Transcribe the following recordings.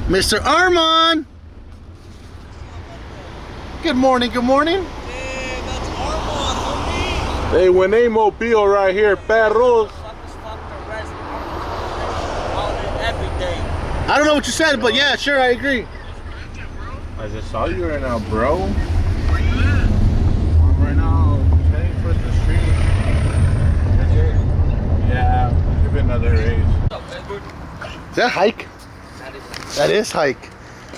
Mr. Armand. Good morning, good morning. Hey, that's Armand, homie. Hey, when they mobile right here, perros. Every day. I don't know what you said, but yeah, sure, I agree. I just saw you right now, bro. Where you at? I'm right now heading towards the street. Yeah, should be another race. Is that hike? That is hike.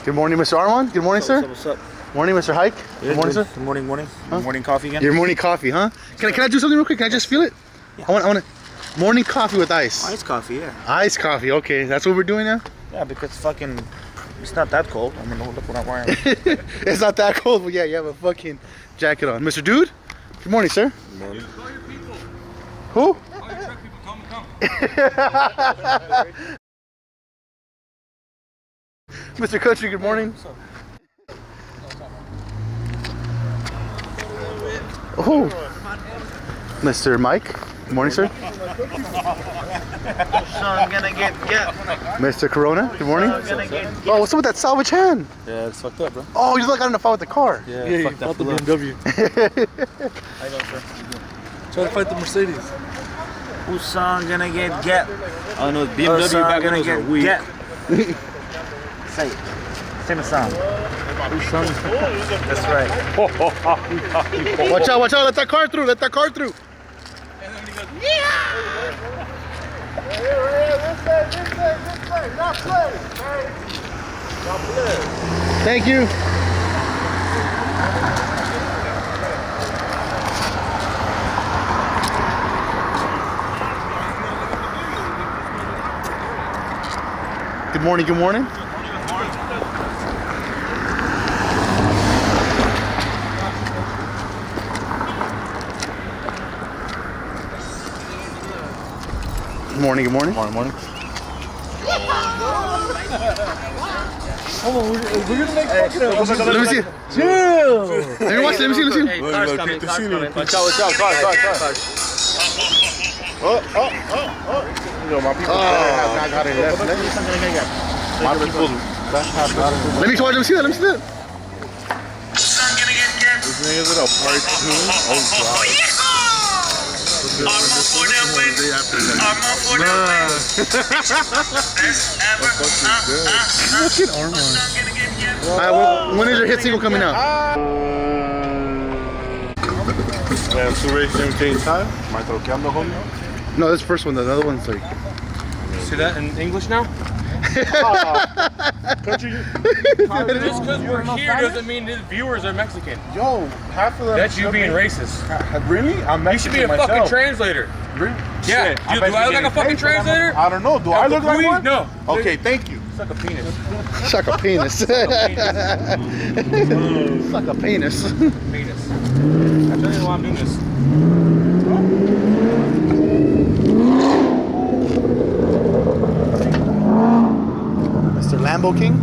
Good morning, Mr. Armand. Good morning, sir. What's up? Morning, Mr. Hike. Good morning, sir. Good morning, morning. Huh? Morning coffee again? Your morning coffee, huh? Can I do something real quick? Can I just feel it? Yeah. I want morning coffee with ice. Iced coffee, yeah. Iced coffee, okay. That's what we're doing now? Yeah, because fucking, it's not that cold. I mean, look what I'm wearing. It's not that cold, but yeah, you have a fucking jacket on. Mr. Dude, good morning, sir. Good morning. Call your people. Who? Call your truck people. Come. Mr. Country, good morning. Oh, Mr. Mike, good morning, sir. Son gonna get. Mr. Corona, good morning. Oh, what's up with that salvage hand? Yeah, it's fucked up, bro. Oh, you look got in a fight with the car. Yeah, fuck that the fool up. BMW. I go, sir. Try to fight the Mercedes. Who's son gonna get? I know Who's BMW son back gonna windows are weak. get? Say it. Say my song. Whose son? That's right. Watch out, let that car through, Thank you. Good morning, good morning. Good morning, good morning. Morning. We're gonna make fucking Let me see. chill. Let me watch, let me see. Hey, car's coming, car's coming. Watch out, car. Oh. You know, my people have got it left lane. My people Let me see that, let me see that. These niggas are a part two. Oh, God. Fucking Armand. Alright, when is your hit single coming out? Man, two races in same time. Am I troqueando, homie? No, this first one, the other one's like. See that in English now? Country. Just because we're here doesn't mean the viewers are Mexican. Yo, half of them. That's you being racist. Really? I'm You should be a Mexican fucking myself. translator. Really? Yeah. Shit, Do I look like a fucking translator? I don't know. Do I look like one? No. Okay, thank you. Suck a penis. Suck a penis. Suck a penis. Penis. I'm telling you why I'm doing this. Mr. Lambo King.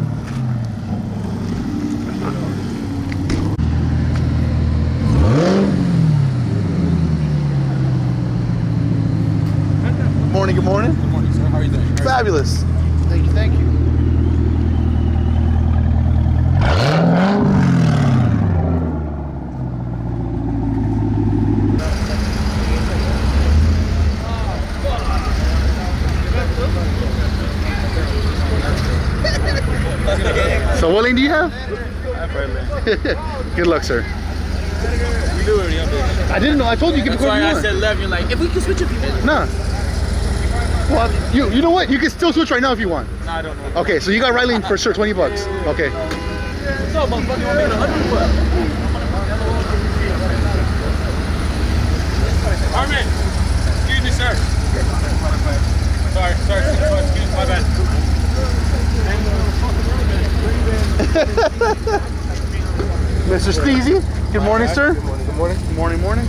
Good morning, good morning. Good morning, sir. How are you doing? Fabulous. Thank you, thank you. So what lane do you have? Good luck, sir. You knew already, I'm doing. I didn't know. I told you you could That's why I record said left. You're like, if we can switch up, you did. Nah. Well, you know what? You can still switch right now if you want. No, I don't know. Okay, so you got right lane for sure, 20 bucks. Okay. What's up, motherfucker? You want me in 100 foot? Armin, excuse me, sir. Sorry, excuse me, my bad. Mr. Steezy, good morning, sir. Good morning. Good morning, morning.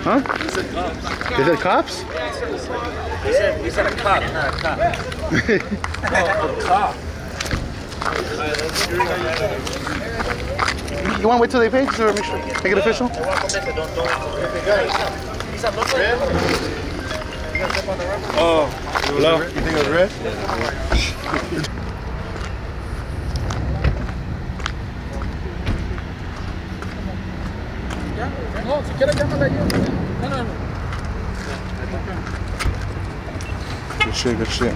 Huh? They said cops? He said a cop, not a cop. You want to wait till they pay to make sure, make it official? Oh, hello? You think it was red? No, si quieres llámale yo. No. Good shit, good shit.